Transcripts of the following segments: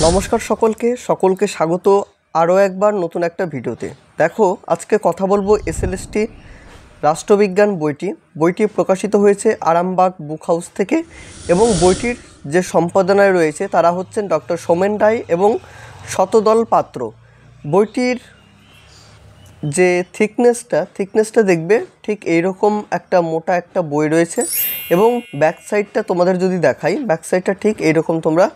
নমস্কার সকলকে স্বাগত আরও একবার নতুন একটা ভিডিওতে। দেখো, আজকে কথা বলবো এসএলএসটি রাষ্ট্রবিজ্ঞান বইটি প্রকাশিত হয়েছে আরামবাগ বুক হাউস থেকে এবং বইটির যে সম্পাদনায় রয়েছে তারা হচ্ছেন ডক্টর সোমেন রায় এবং শতদল পাত্র। বইটির যে থিকনেসটা দেখবে ঠিক এইরকম একটা মোটা একটা বই রয়েছে এবং ব্যাক সাইডটা তোমাদের যদি দেখাই, ব্যাক সাইডটা ঠিক এইরকম তোমরা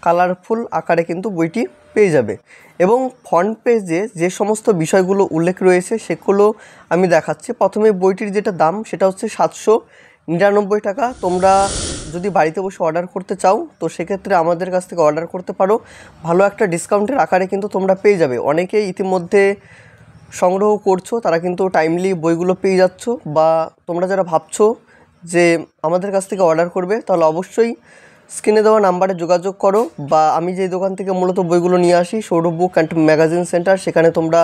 কালারফুল আকারে কিন্তু বইটি পেয়ে যাবে এবং ফ্রন্ট পেজে যে সমস্ত বিষয়গুলো উল্লেখ রয়েছে সেগুলো আমি দেখাচ্ছি। প্রথমে বইটির যেটা দাম সেটা হচ্ছে 799 টাকা। তোমরা যদি বাড়িতে বসে অর্ডার করতে চাও তো সেক্ষেত্রে আমাদের কাছ থেকে অর্ডার করতে পারো, ভালো একটা ডিসকাউন্টের আকারে কিন্তু তোমরা পেয়ে যাবে। অনেকেই ইতিমধ্যে সংগ্রহ করছো, তারা কিন্তু টাইমলি বইগুলো পেয়ে যাচ্ছ, বা তোমরা যারা ভাবছো যে আমাদের কাছ থেকে অর্ডার করবে তাহলে অবশ্যই স্ক্রিনে দেওয়া নাম্বারে যোগাযোগ করো, বা আমি যেই দোকান থেকে মূলত বইগুলো নিয়ে আসি Sourav book and magazine centre, সেখানে তোমরা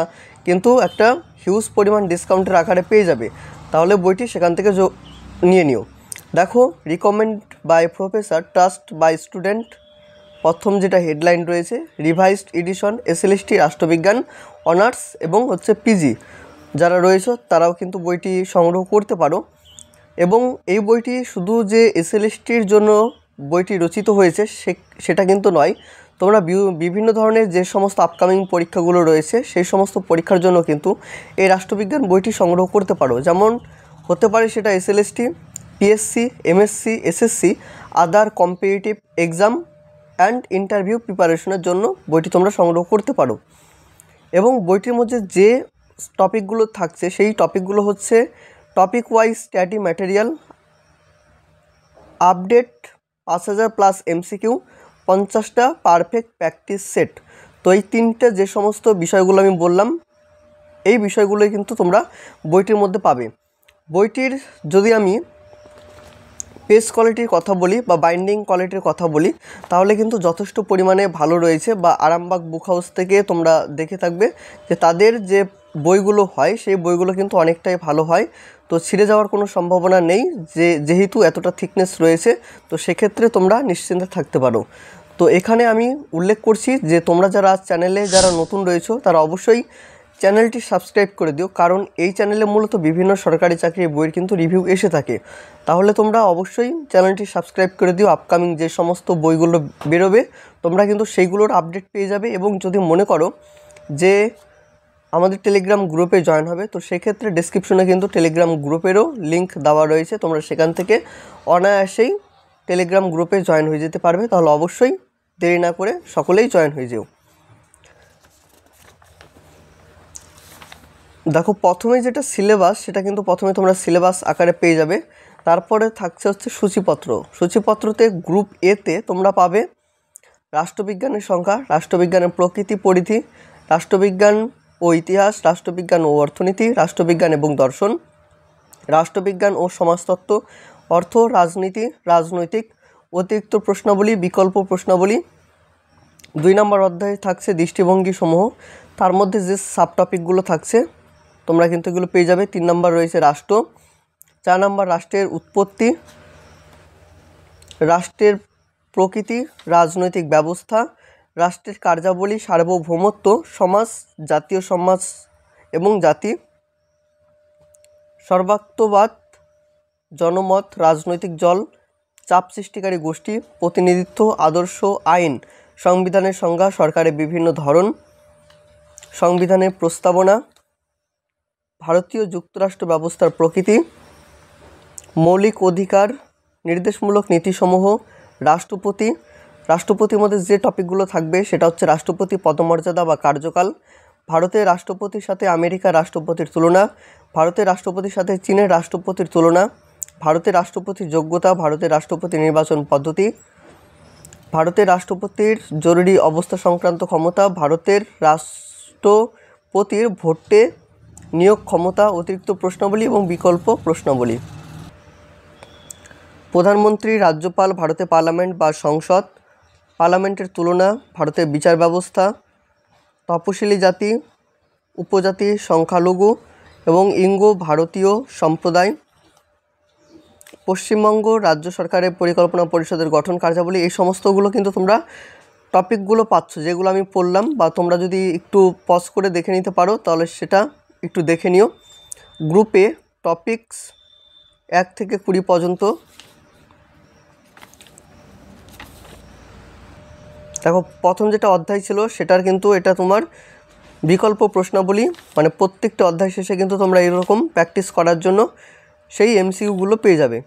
কিন্তু একটা হিউজ পরিমাণ ডিসকাউন্টের আকারে পেয়ে যাবে। তাহলে বইটি সেখান থেকে নিয়ে নিও। দেখো, recommend by professor, trust by student, প্রথম যেটা হেডলাইন রয়েছে রিভাইজড এডিশন এসএলএসটি রাষ্ট্রবিজ্ঞান অনার্স এবং হচ্ছে পিজি যারা রয়েছে তারাও কিন্তু বইটি সংগ্রহ করতে পারো। এবং এই বইটি শুধু যে এসএলএসটির জন্য বইটি রচিত হয়েছে সেটা কিন্তু নয়, তোমরা বিভিন্ন ধরনের যে সমস্ত আপকামিং পরীক্ষাগুলো রয়েছে সেই সমস্ত পরীক্ষার জন্য কিন্তু এই রাষ্ট্রবিজ্ঞান বইটি সংগ্রহ করতে পারো। যেমন হতে পারে সেটা SLST, PSC, MSC, SSC, other competitive exam and interview প্রিপারেশনের জন্য বইটি তোমরা সংগ্রহ করতে পারো। এবং বইটির মধ্যে যে টপিকগুলো থাকছে সেই টপিকগুলো হচ্ছে topic wise study material, update 5000 plus MCQ, 50টা পারফেক্ট প্র্যাকটিস সেট। তো এই তিনটে যে সমস্ত বিষয়গুলো আমি বললাম এই বিষয়গুলোই কিন্তু তোমরা বইটির মধ্যে পাবে। বইটির যদি আমি পেজ কোয়ালিটির কথা বলি বা বাইন্ডিং কোয়ালিটির কথা বলি তাহলে কিন্তু যথেষ্ট পরিমাণে ভালো রয়েছে, বা আরামবাগ বুক হাউস থেকে তোমরা দেখে থাকবে যে তাদের যে বইগুলো হয় সেই বইগুলো কিন্তু অনেকটাই ভালো হয়। তো ছিঁড়ে যাওয়ার কোনো সম্ভাবনা নেই, যেহেতু এতটা থিকনেস রয়েছে, তো সেক্ষেত্রে তোমরা নিশ্চিন্তে থাকতে পারো। তো এখানে আমি উল্লেখ করছি যে তোমরা যারা চ্যানেলে যারা নতুন রয়েছো তারা অবশ্যই চ্যানেলটি সাবস্ক্রাইব করে দিও, কারণ এই চ্যানেলে মূলত বিভিন্ন সরকারি চাকরির বইয়ের কিন্তু রিভিউ এসে থাকে। তাহলে তোমরা অবশ্যই চ্যানেলটি সাবস্ক্রাইব করে দিও, আপকামিং যে সমস্ত বইগুলো বেরোবে তোমরা কিন্তু সেইগুলোর আপডেট পেয়ে যাবে। এবং যদি মনে করো যে আমাদের টেলিগ্রাম গ্রুপে জয়েন হবে তো সেক্ষেত্রে ডেসক্রিপশনে কিন্তু টেলিগ্রাম গ্রুপেরও লিঙ্ক দেওয়া রয়েছে, তোমরা সেখান থেকে অনায়াসেই টেলিগ্রাম গ্রুপে জয়েন হয়ে যেতে পারবে। তাহলে অবশ্যই দেরি না করে সকলেই জয়েন হয়ে যেও। দেখো, প্রথমে যেটা সিলেবাস সেটা কিন্তু প্রথমে তোমরা সিলেবাস আকারে পেয়ে যাবে। তারপরে থাকছে হচ্ছে সূচিপত্রতে গ্রুপ এতে তোমরা পাবে রাষ্ট্রবিজ্ঞানের সংখ্যা, রাষ্ট্রবিজ্ঞানের প্রকৃতি পরিধি, রাষ্ট্রবিজ্ঞান ও ইতিহাস, রাষ্ট্রবিজ্ঞান ও অর্থনীতি, রাষ্ট্রবিজ্ঞান এবং দর্শন, রাষ্ট্রবিজ্ঞান ও সমাজতত্ত্ব, অর্থ রাজনীতি, রাজনৈতিক, অতিরিক্ত প্রশ্নাবলী, বিকল্প প্রশ্নাবলী। 2 নম্বর অধ্যায়ে থাকছে দৃষ্টিভঙ্গি সমূহ, তার মধ্যে যে সাব টপিকগুলো থাকছে তোমরা কিন্তু এগুলো পেয়ে যাবে। 3 নম্বর রয়েছে রাষ্ট্র, 4 নম্বর রাষ্ট্রের উৎপত্তি, রাষ্ট্রের প্রকৃতি, রাজনৈতিক ব্যবস্থা, রাষ্ট্রের কার্যাবলী, সার্বভৌমত্ব, সমাজ, জাতীয় সমাজ এবং জাতি, সর্বাত্মবাদ, জনমত, রাজনৈতিক দল, চাপ সৃষ্টিকারী গোষ্ঠী, প্রতিনিধিত্ব, আদর্শ, আইন, সংবিধানের সংজ্ঞা, সরকারের বিভিন্ন ধরন, সংবিধানের প্রস্তাবনা, ভারতীয় যুক্তরাষ্ট্র ব্যবস্থার প্রকৃতি, মৌলিক অধিকার, নির্দেশমূলক নীতিসমূহ, রাষ্ট্রপতির মধ্যে যে টপিকগুলো থাকবে সেটা হচ্ছে রাষ্ট্রপতি পদমর্যাদা বা কার্যকাল, ভারতের রাষ্ট্রপতির সাথে আমেরিকার রাষ্ট্রপতির তুলনা, ভারতের রাষ্ট্রপতির সাথে চীনের রাষ্ট্রপতির তুলনা, ভারতের রাষ্ট্রপতির যোগ্যতা, ভারতের রাষ্ট্রপতি নির্বাচন পদ্ধতি, ভারতের রাষ্ট্রপতির জরুরি অবস্থা সংক্রান্ত ক্ষমতা, ভারতের রাষ্ট্রপতির ভোটে নিয়োগ ক্ষমতা, অতিরিক্ত প্রশ্নাবলী এবং বিকল্প প্রশ্নাবলী, প্রধানমন্ত্রী, রাজ্যপাল, ভারতের পার্লামেন্ট বা সংসদ, পার্লামেন্টের তুলনা, ভারতের বিচার ব্যবস্থা, তপশিলি জাতি, উপজাতি, সংখ্যালঘু এবং ইঙ্গ ভারতীয় সম্প্রদায়, পশ্চিমবঙ্গ রাজ্য সরকারের পরিকল্পনা পরিষদের গঠন কার্যাবলী। এই সমস্তগুলো কিন্তু তোমরা টপিকগুলো পাচ্ছ, যেগুলো আমি পড়লাম, বা তোমরা যদি একটু পজ করে দেখে নিতে পারো তাহলে সেটা একটু দেখে নিও। গ্রুপে টপিকস 1 থেকে 20 পর্যন্ত। দেখো প্রথম যেটা অধ্যায় ছিল সেটার কিন্তু এটা তোমার বিকল্প প্রশ্নাবলী, মানে প্রত্যেকটা অধ্যায় শেষে কিন্তু তোমরা এরকম প্র্যাকটিস করার জন্য সেই এমসিকিউগুলো পেয়ে যাবে।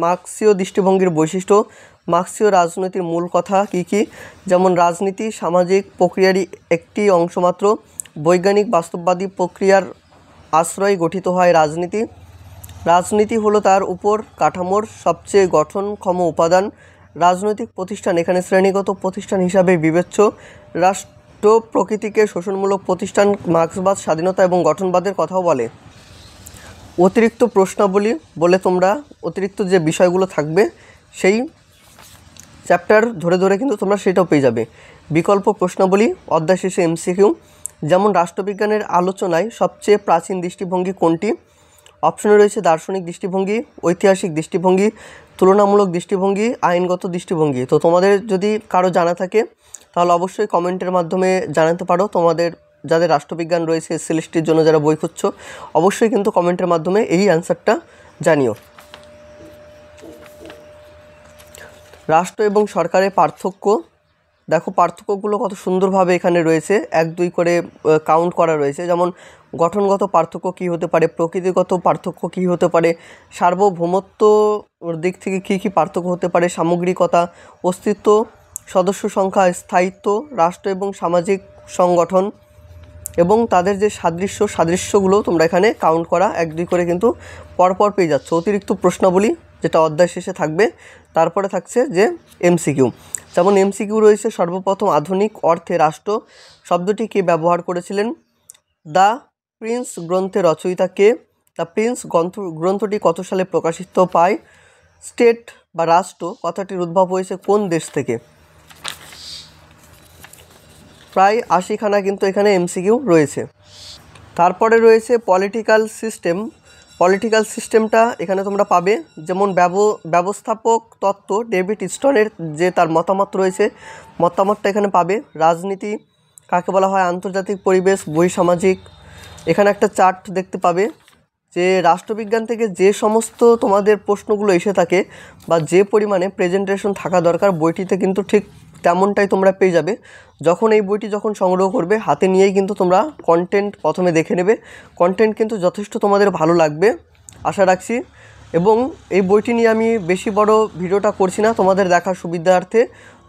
মার্ক্সীয় দৃষ্টিভঙ্গির বৈশিষ্ট্য, মার্ক্সীয় রাজনীতির মূল কথা কী কী, যেমন রাজনীতি সামাজিক প্রক্রিয়ারই একটি অংশমাত্র, বৈজ্ঞানিক বাস্তববাদী প্রক্রিয়ার আশ্রয়ে গঠিত হয় রাজনীতি, রাজনীতি হলো তার উপর কাঠামোর সবচেয়ে গঠনক্ষম উপাদান, রাজনৈতিক প্রতিষ্ঠান এখানে শ্রেণীগত প্রতিষ্ঠান হিসাবে বিবেচ্য, রাষ্ট্র প্রকৃতিকে শোষণমূলক প্রতিষ্ঠান, মার্ক্সবাদ স্বাধীনতা এবং গঠনবাদের কথাও বলে। অতিরিক্ত প্রশ্নাবলী বলে তোমরা অতিরিক্ত যে বিষয়গুলো থাকবে সেই চ্যাপ্টার ধরে ধরে কিন্তু তোমরা সেটাও পেয়ে যাবে। বিকল্প প্রশ্নাবলী অধ্যায় শেষে এমসিকিউ, যেমন রাষ্ট্রবিজ্ঞানের আলোচনায় সবচেয়ে প্রাচীন দৃষ্টিভঙ্গি কোনটি? অপশনে রয়েছে দার্শনিক দৃষ্টিভঙ্গি, ঐতিহাসিক দৃষ্টিভঙ্গি, তুলনামূলক দৃষ্টিভঙ্গি, আইনগত দৃষ্টিভঙ্গি। তো তোমাদের যদি কারো জানা থাকে তাহলে অবশ্যই কমেন্টের মাধ্যমে জানাতে পারো। তোমাদের যাদের রাষ্ট্রবিজ্ঞান রয়েছে এসএলএসটির জন্য যারা বই খুঁজছো, অবশ্যই কিন্তু কমেন্টের মাধ্যমে এই অ্যান্সারটা জানিও। রাষ্ট্র এবং সরকারের পার্থক্য, দেখো পার্থক্যগুলো কত সুন্দরভাবে এখানে রয়েছে, 1-2 করে কাউন্ট করা রয়েছে। যেমন গঠনগত পার্থক্য কী হতে পারে, প্রকৃতিগত পার্থক্য কী হতে পারে, সার্বভৌমত্বর দিক থেকে কী কী পার্থক্য হতে পারে, সামগ্রিকতা, অস্তিত্ব, সদস্য সংখ্যা, স্থায়িত্ব, রাষ্ট্র এবং সামাজিক সংগঠন এবং তাদের যে সাদৃশ্যগুলো তোমরা এখানে কাউন্ট করা 1-2 করে কিন্তু পরপর পেয়ে যাচ্ছ। অতিরিক্ত প্রশ্নাবলী যেটা অধ্যায় শেষে থাকবে, তারপরে থাকছে যে এমসিকিউ। যেমন এমসিকিউ রয়েছে সর্বপ্রথম আধুনিক অর্থে রাষ্ট্র শব্দটি কে ব্যবহার করেছিলেন? দ্য প্রিন্স গ্রন্থের রচয়িতা কে? দ্য প্রিন্স গ্রন্থটি কত সালে প্রকাশিত পায়? স্টেট বা রাষ্ট্র কথাটির উদ্ভব হয়েছে কোন দেশ থেকে? প্রায় 80খানা কিন্তু এখানে এমসিকিউ রয়েছে। তারপরে রয়েছে পলিটিক্যাল সিস্টেম। পলিটিক্যাল সিস্টেমটা এখানে তোমরা পাবে, যেমন ব্যবস্থাপক তত্ত্ব ডেভিড স্টোনের যে তার মতামত রয়েছে, মতামতটা এখানে পাবে। রাজনীতি কাকে বলা হয়? আন্তর্জাতিক পরিবেশ, বৈসামাজিক। এখানে একটা চার্ট দেখতে পাবে যে রাষ্ট্রবিজ্ঞান থেকে যে সমস্ত তোমাদের প্রশ্নগুলো এসে থাকে বা যে পরিমাণে প্রেজেন্টেশন থাকা দরকার বইটিতে কিন্তু ঠিক তেমনটাই তোমরা পেয়ে যাবে। যখন এই বইটি যখন সংগ্রহ করবে হাতে নিয়েই কিন্তু তোমরা কন্টেন্ট প্রথমে দেখে নেবে। কন্টেন্ট কিন্তু যথেষ্ট তোমাদের ভালো লাগবে আশা রাখছি। এবং এই বইটি নিয়ে আমি বেশি বড় ভিডিওটা করছি না, তোমাদের দেখার সুবিধার্থে।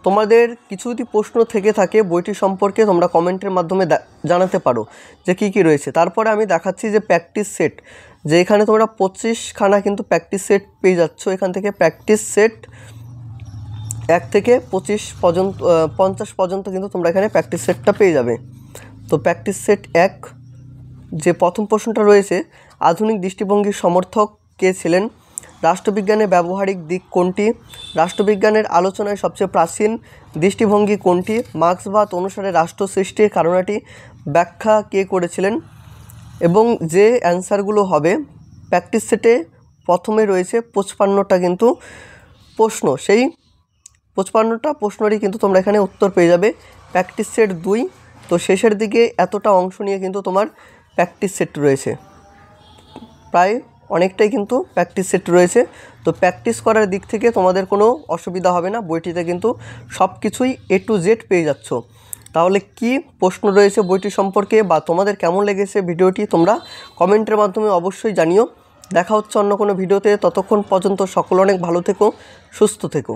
তোমাদের কিছু যদি প্রশ্ন থেকে থাকে বইটি সম্পর্কে তোমরা কমেন্টের মাধ্যমে জানাতে পারো যে কী কী রয়েছে। তারপরে আমি দেখাচ্ছি যে প্র্যাকটিস সেট, যে এখানে তোমরা 25খানা কিন্তু প্র্যাকটিস সেট পেয়ে যাচ্ছ। এখান থেকে প্র্যাকটিস সেট 1 থেকে 50 পর্যন্ত কিন্তু তোমরা এখানে প্র্যাকটিস সেটটা পেয়ে যাবে। তো প্র্যাকটিস সেট 1 যে প্রথম প্রশ্নটা রয়েছে, আধুনিক দৃষ্টিভঙ্গির সমর্থক কে ছিলেন? রাষ্ট্রবিজ্ঞানের ব্যবহারিক দিক কোনটি? রাষ্ট্রবিজ্ঞানের আলোচনায় সবচেয়ে প্রাচীন দৃষ্টিভঙ্গি কোনটি? মার্ক্সবাদ অনুসারে রাষ্ট্র সৃষ্টির কারণটি ব্যাখ্যা কে করেছিলেন? এবং যে অ্যান্সারগুলো হবে প্র্যাকটিস সেটে প্রথমে রয়েছে 55টা কিন্তু প্রশ্ন, সেই 55টা প্রশ্নেরই কিন্তু তোমরা এখানে উত্তর পেয়ে যাবে। প্র্যাকটিস সেট 2, তো শেষের দিকে এতটা অংশ নিয়ে কিন্তু তোমার প্র্যাকটিস সেট রয়েছে, প্রায় অনেকটাই কিন্তু প্র্যাকটিস সেট রয়েছে। তো প্র্যাকটিস করার দিক থেকে তোমাদের কোনো অসুবিধা হবে না, বইটিতে কিন্তু সব কিছুই A to Z পেয়ে যাচ্ছ। তাহলে কি প্রশ্ন রয়েছে বইটি সম্পর্কে বা তোমাদের কেমন লেগেছে ভিডিওটি তোমরা কমেন্টের মাধ্যমে অবশ্যই জানিও। দেখা হচ্ছে অন্য কোনো ভিডিওতে, ততক্ষণ পর্যন্ত সকল অনেক ভালো থেকো, সুস্থ থেকো।